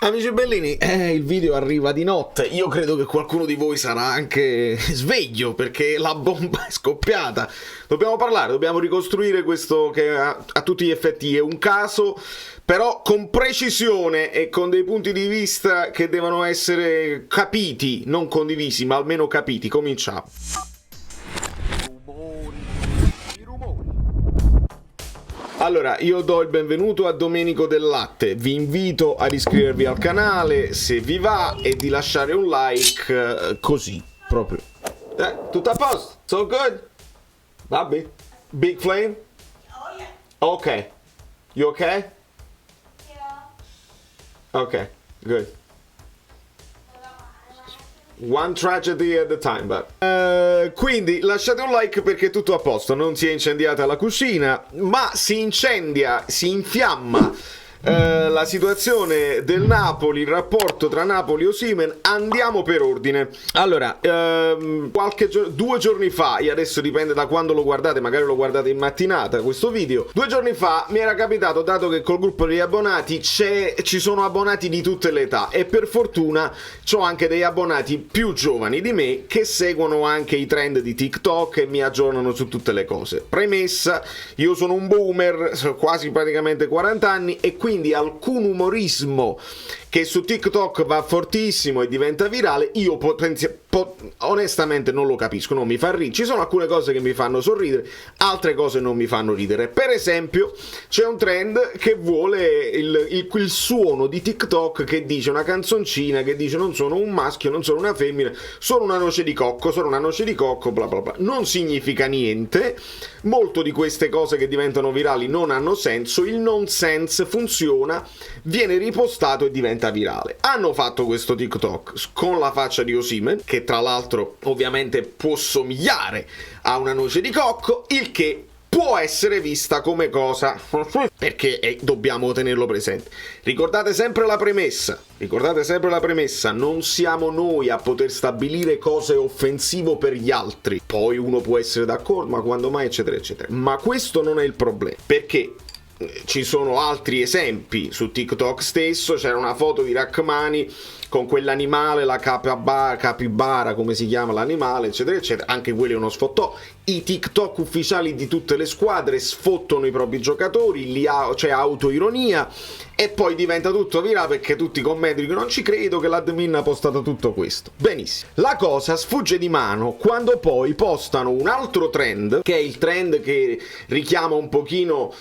Amici bellini, il video arriva di notte. Io credo che qualcuno di voi sarà anche sveglio perché la bomba è scoppiata. Dobbiamo parlare, dobbiamo ricostruire questo che a tutti gli effetti è un caso, però con precisione e con dei punti di vista che devono essere capiti, non condivisi, ma almeno capiti. Cominciamo. Allora, io do il benvenuto a Domenico del Latte, vi invito ad iscrivervi al canale se vi va e di lasciare un like così, proprio. Tutto a posto? So good? Vabbè. Big flame? Oh yeah. Ok. You okay? Yeah. Ok, good. One tragedy at a time, but... quindi lasciate un like perché è tutto a posto, non si è incendiata la cucina, ma si incendia, si infiamma la situazione del Napoli, il rapporto tra Napoli e Osimhen. Andiamo per ordine. Allora, 2 giorni fa, e adesso dipende da quando lo guardate, magari lo guardate in mattinata questo video, 2 giorni fa mi era capitato, dato che col gruppo degli abbonati ci sono abbonati di tutte le età e per fortuna c'ho anche degli abbonati più giovani di me che seguono anche i trend di TikTok e mi aggiornano su tutte le cose. Premessa, io sono un boomer, quasi praticamente 40 anni, e quindi alcun umorismo che su TikTok va fortissimo e diventa virale, io onestamente non lo capisco, non mi fa ridere. Ci sono alcune cose che mi fanno sorridere, altre cose non mi fanno ridere. Per esempio, c'è un trend che vuole il suono di TikTok che dice una canzoncina, che dice non sono un maschio, non sono una femmina, sono una noce di cocco, bla bla bla. Non significa niente, molto di queste cose che diventano virali non hanno senso, il nonsense funziona, viene ripostato e diventa virale. Hanno fatto questo TikTok con la faccia di Osimhen, che tra l'altro ovviamente può somigliare a una noce di cocco, il che può essere vista come cosa perché dobbiamo tenerlo presente. Ricordate sempre la premessa, non siamo noi a poter stabilire cosa è offensivo per gli altri. Poi uno può essere d'accordo, ma quando mai, eccetera eccetera, ma questo non è il problema, perché ci sono altri esempi su TikTok stesso. C'era una foto di Rachmani con quell'animale, la capibara, come si chiama l'animale, eccetera eccetera. Anche quello è uno sfottò. I TikTok ufficiali di tutte le squadre sfottono i propri giocatori, c'è autoironia e poi diventa tutto virale perché tutti commentano che non ci credo che l'admin ha postato tutto questo. Benissimo. La cosa sfugge di mano quando poi postano un altro trend, che è il trend che richiama un pochino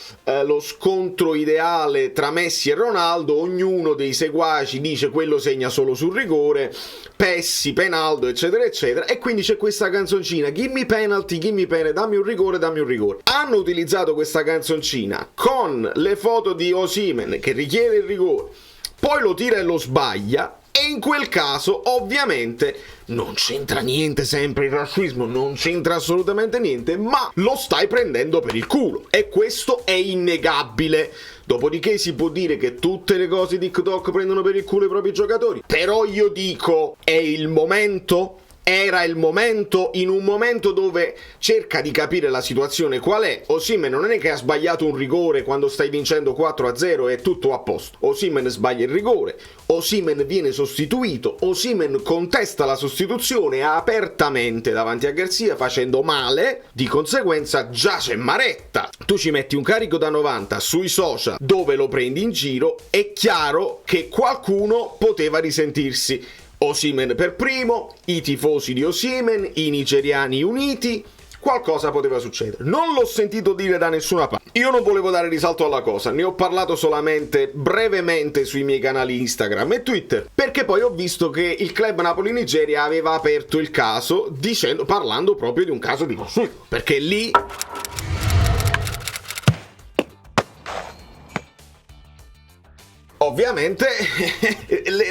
lo scontro ideale tra Messi e Ronaldo. Ognuno dei seguaci dice quello segna solo sul rigore, Pessi, Penaldo, eccetera eccetera, e quindi c'è questa canzoncina, give me penalty, dammi un rigore. Hanno utilizzato questa canzoncina con le foto di Osimhen che richiede il rigore, poi lo tira e lo sbaglia, e in quel caso ovviamente non c'entra niente, sempre il razzismo, non c'entra assolutamente niente, ma lo stai prendendo per il culo, e questo è innegabile. Dopodiché si può dire che tutte le cose di TikTok prendono per il culo i propri giocatori, però io dico, è il momento? Era il momento, in un momento dove cerca di capire la situazione qual è. Osimhen non è che ha sbagliato un rigore quando stai vincendo 4-0 e è tutto a posto. Osimhen sbaglia il rigore, Osimhen viene sostituito, Osimhen contesta la sostituzione apertamente davanti a Garcia facendo male, di conseguenza già c'è Maretta. Tu ci metti un carico da 90 sui social dove lo prendi in giro, è chiaro che qualcuno poteva risentirsi. Osimhen per primo, i tifosi di Osimhen, i nigeriani uniti, qualcosa poteva succedere. Non l'ho sentito dire da nessuna parte. Io non volevo dare risalto alla cosa, ne ho parlato solamente brevemente sui miei canali Instagram e Twitter, perché poi ho visto che il club Napoli-Nigeria aveva aperto il caso parlando proprio di un caso di Osimhen, perché lì ovviamente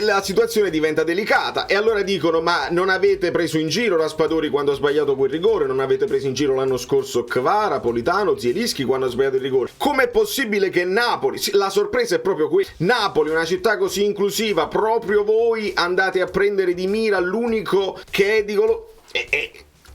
la situazione diventa delicata, e allora dicono: ma non avete preso in giro Raspadori quando ha sbagliato quel rigore? Non avete preso in giro l'anno scorso Kvara, Politano, Zielinski quando ha sbagliato il rigore? Com'è possibile che Napoli, la sorpresa è proprio questa, Napoli, una città così inclusiva, proprio voi andate a prendere di mira l'unico che è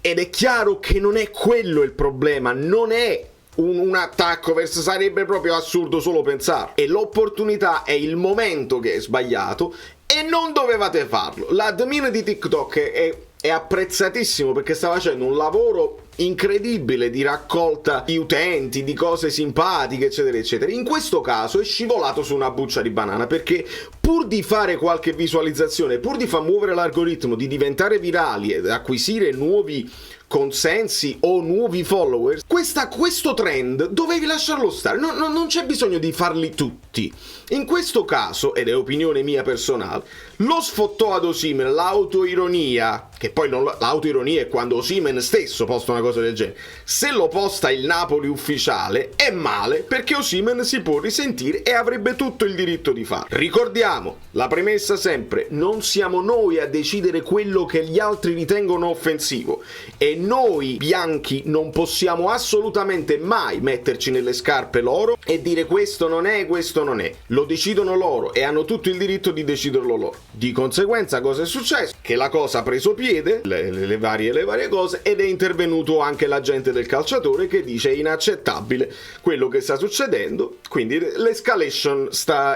ed è chiaro che non è quello il problema, non è un attacco verso, sarebbe proprio assurdo solo pensare. E l'opportunità è il momento che è sbagliato e non dovevate farlo. L'admin di TikTok è apprezzatissimo perché sta facendo un lavoro incredibile di raccolta di utenti, di cose simpatiche, eccetera eccetera. In questo caso è scivolato su una buccia di banana, perché pur di fare qualche visualizzazione, pur di far muovere l'algoritmo, di diventare virali ed acquisire nuovi consensi o nuovi followers, questo trend dovevi lasciarlo stare. Non c'è bisogno di farli tutti. In questo caso, ed è opinione mia personale, lo sfottò ad Osimhen, l'autoironia, che poi l'autoironia è quando Osimhen stesso posta una cosa del genere. Se lo posta il Napoli ufficiale è male, perché Osimhen si può risentire e avrebbe tutto il diritto di farlo. Ricordiamo la premessa sempre: non siamo noi a decidere quello che gli altri ritengono offensivo, e noi bianchi non possiamo assolutamente mai metterci nelle scarpe loro e dire questo non è, questo non è. Lo decidono loro e hanno tutto il diritto di deciderlo loro. Di conseguenza cosa è successo? Che la cosa ha preso piede, le varie cose, ed è intervenuto anche l'agente del calciatore che dice è inaccettabile quello che sta succedendo, quindi l'escalation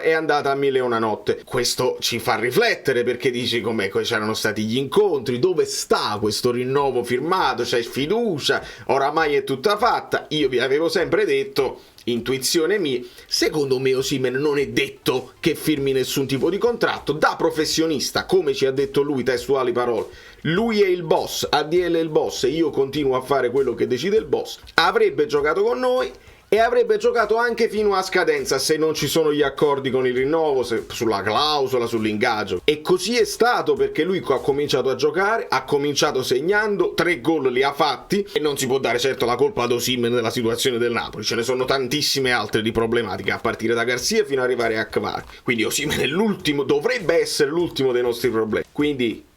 è andata a mille e una notte. Questo ci fa riflettere, perché dici com'è, c'erano stati gli incontri, dove sta questo rinnovo firmato, c'è fiducia, oramai è tutta fatta. Io vi avevo sempre detto, intuizione mia, secondo me Osimhen non è detto che firmi nessun tipo di contratto. Da professionista, come ci ha detto lui, testuali parole, lui è il boss, ADL è il boss e io continuo a fare quello che decide il boss, avrebbe giocato con noi e avrebbe giocato anche fino a scadenza se non ci sono gli accordi con il rinnovo, sulla clausola, sull'ingaggio. E così è stato, perché lui ha cominciato a giocare, ha cominciato segnando, 3 gol li ha fatti, e non si può dare certo la colpa ad Osimhen della situazione del Napoli, ce ne sono tantissime altre di problematiche, a partire da Garcia fino ad arrivare a Kvara. Quindi Osimhen è l'ultimo, dovrebbe essere l'ultimo dei nostri problemi. Quindi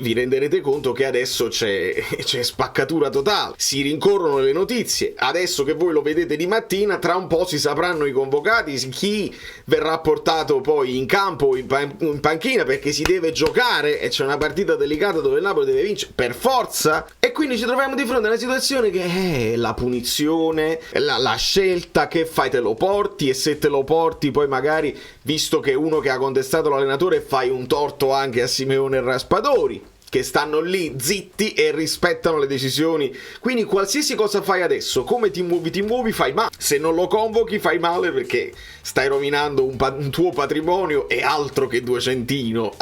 vi renderete conto che adesso c'è spaccatura totale, si rincorrono le notizie. Adesso che voi lo vedete di mattina, tra un po' si sapranno i convocati, chi verrà portato poi in campo o in panchina, perché si deve giocare e c'è una partita delicata dove il Napoli deve vincere per forza, e quindi ci troviamo di fronte a una situazione che è la punizione, la scelta, che fai, te lo porti, e se te lo porti poi magari, visto che uno che ha contestato l'allenatore, fai un torto anche a Simeone e Raspadori, che stanno lì zitti e rispettano le decisioni. Quindi qualsiasi cosa fai adesso, come ti muovi, fai male. Se non lo convochi fai male, perché stai rovinando un tuo patrimonio, e altro che Duecentino,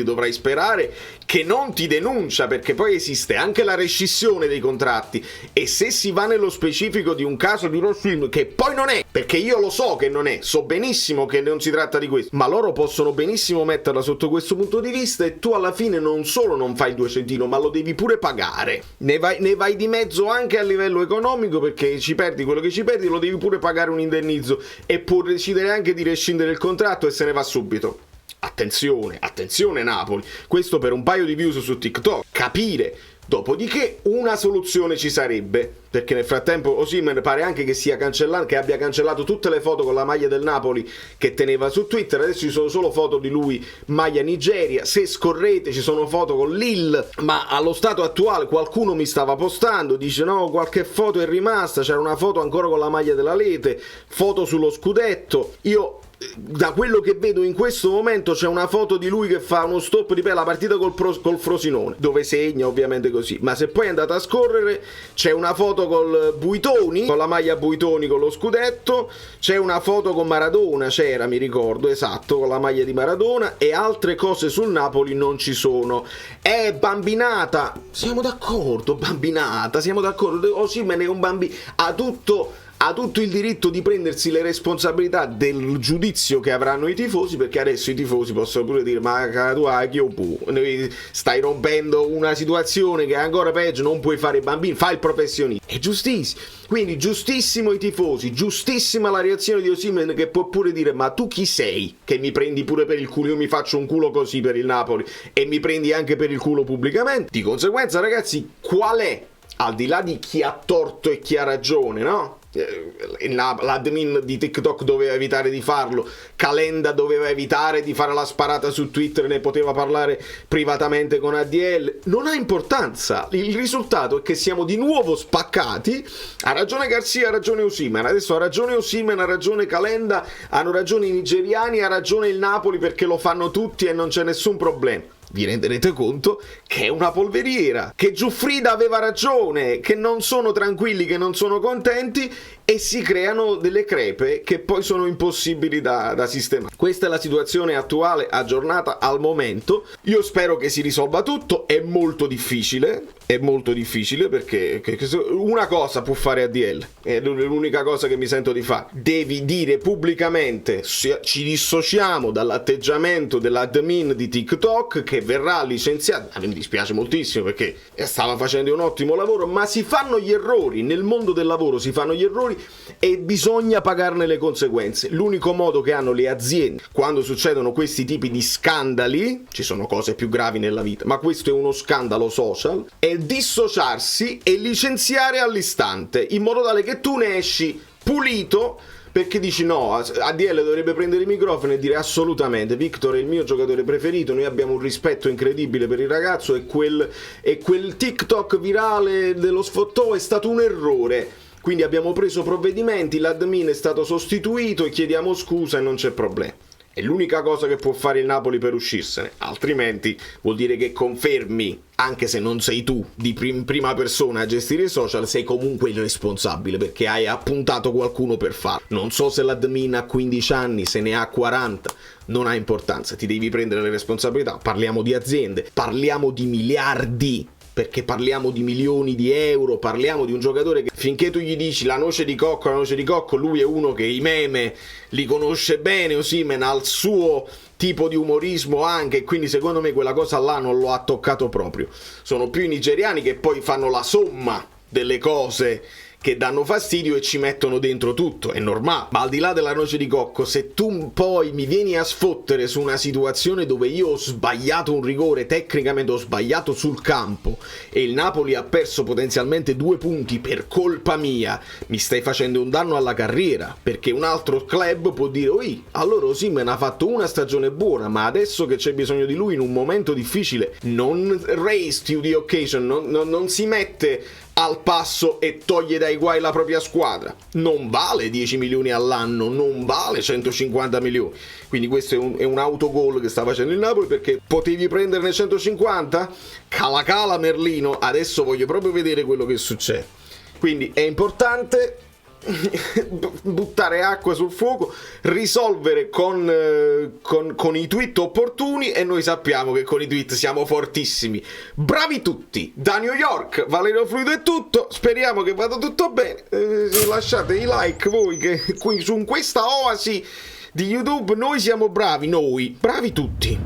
dovrai sperare che non ti denuncia, perché poi esiste anche la rescissione dei contratti, e se si va nello specifico di un caso di uno film, che poi non è, perché io lo so che non è, so benissimo che non si tratta di questo, ma loro possono benissimo metterla sotto questo punto di vista, e tu alla fine non solo non fai il Duecentino, ma lo devi pure pagare. Ne vai di mezzo anche a livello economico, perché ci perdi quello che ci perdi, lo devi pure pagare un indennizzo, e può decidere anche di rescindere il contratto e se ne va subito. Attenzione Napoli, questo per un paio di views su TikTok, capire. Dopodiché una soluzione ci sarebbe, perché nel frattempo Osimhen pare anche che abbia cancellato tutte le foto con la maglia del Napoli che teneva su Twitter. Adesso ci sono solo foto di lui maglia Nigeria. Se scorrete ci sono foto con Lille, ma allo stato attuale qualcuno mi stava postando, dice no, qualche foto è rimasta, c'era una foto ancora con la maglia della Lete, foto sullo scudetto. Io, da quello che vedo in questo momento, c'è una foto di lui che fa uno stop di la partita col Frosinone, dove segna ovviamente così, ma se poi andate a scorrere c'è una foto col Buitoni, con la maglia Buitoni con lo scudetto, c'è una foto con Maradona, mi ricordo, esatto, con la maglia di Maradona, e altre cose sul Napoli non ci sono. È bambinata, siamo d'accordo, Osimhen è un bambino, ha tutto il diritto di prendersi le responsabilità del giudizio che avranno i tifosi, perché adesso i tifosi possono pure dire ma tu stai rompendo una situazione che è ancora peggio, non puoi fare bambini, fai il professionista. È giustissimo. Quindi giustissimo i tifosi, giustissima la reazione di Osimhen, che può pure dire ma tu chi sei che mi prendi pure per il culo? Io mi faccio un culo così per il Napoli e mi prendi anche per il culo pubblicamente. Di conseguenza, ragazzi, qual è, al di là di chi ha torto e chi ha ragione, no? L'admin di TikTok doveva evitare di farlo, Calenda doveva evitare di fare la sparata su Twitter, ne poteva parlare privatamente con ADL. Non ha importanza, il risultato è che siamo di nuovo spaccati. Ha ragione Garcia, ha ragione Osimhen, adesso ha ragione Osimhen, ha ragione Calenda, hanno ragione i nigeriani, ha ragione il Napoli, perché lo fanno tutti e non c'è nessun problema. Vi renderete conto che è una polveriera, che Giuffrida aveva ragione, che non sono tranquilli, che non sono contenti, e si creano delle crepe che poi sono impossibili da sistemare. Questa è la situazione attuale, aggiornata al momento. Io spero che si risolva tutto. È molto difficile perché una cosa può fare ADL, è l'unica cosa che mi sento di fare: devi dire pubblicamente ci dissociamo dall'atteggiamento dell'admin di TikTok che verrà licenziato. A me mi dispiace moltissimo perché stava facendo un ottimo lavoro, ma si fanno gli errori, nel mondo del lavoro si fanno gli errori e bisogna pagarne le conseguenze. L'unico modo che hanno le aziende quando succedono questi tipi di scandali, ci sono cose più gravi nella vita, ma questo è uno scandalo social, è dissociarsi e licenziare all'istante, in modo tale che tu ne esci pulito, perché dici no, ADL dovrebbe prendere i microfoni e dire assolutamente Victor è il mio giocatore preferito, noi abbiamo un rispetto incredibile per il ragazzo e quel TikTok virale dello sfottò è stato un errore, quindi abbiamo preso provvedimenti, l'admin è stato sostituito e chiediamo scusa e non c'è problema. È l'unica cosa che può fare il Napoli per uscirsene, altrimenti vuol dire che confermi, anche se non sei tu di prima persona a gestire i social, sei comunque il responsabile perché hai appuntato qualcuno per farlo. Non so se l'admin ha 15 anni, se ne ha 40, non ha importanza, ti devi prendere le responsabilità. Parliamo di aziende, parliamo di miliardi, perché parliamo di milioni di euro, parliamo di un giocatore che finché tu gli dici la noce di cocco, lui è uno che i meme li conosce bene. Osimhen ha il suo tipo di umorismo anche, quindi secondo me quella cosa là non lo ha toccato proprio. Sono più i nigeriani che poi fanno la somma delle cose che danno fastidio e ci mettono dentro tutto, è normale. Ma al di là della noce di cocco, se tu poi mi vieni a sfottere su una situazione dove io ho sbagliato un rigore, tecnicamente ho sbagliato sul campo e il Napoli ha perso potenzialmente 2 punti per colpa mia, mi stai facendo un danno alla carriera, perché un altro club può dire oi, allora Osimhen ha fatto una stagione buona, ma adesso che c'è bisogno di lui in un momento difficile non raise to the occasion, non si mette al passo e toglie dai guai la propria squadra. Non vale 10 milioni all'anno, non vale 150 milioni. Quindi questo è un autogol che sta facendo il Napoli, perché potevi prenderne 150? Cala Merlino, adesso voglio proprio vedere quello che succede. Quindi è importante buttare acqua sul fuoco, risolvere con i tweet opportuni, e noi sappiamo che con i tweet siamo fortissimi. Bravi tutti, da New York Valerio Fluido è tutto, speriamo che vada tutto bene. Lasciate i like voi, che qui su questa oasi di YouTube noi siamo bravi tutti.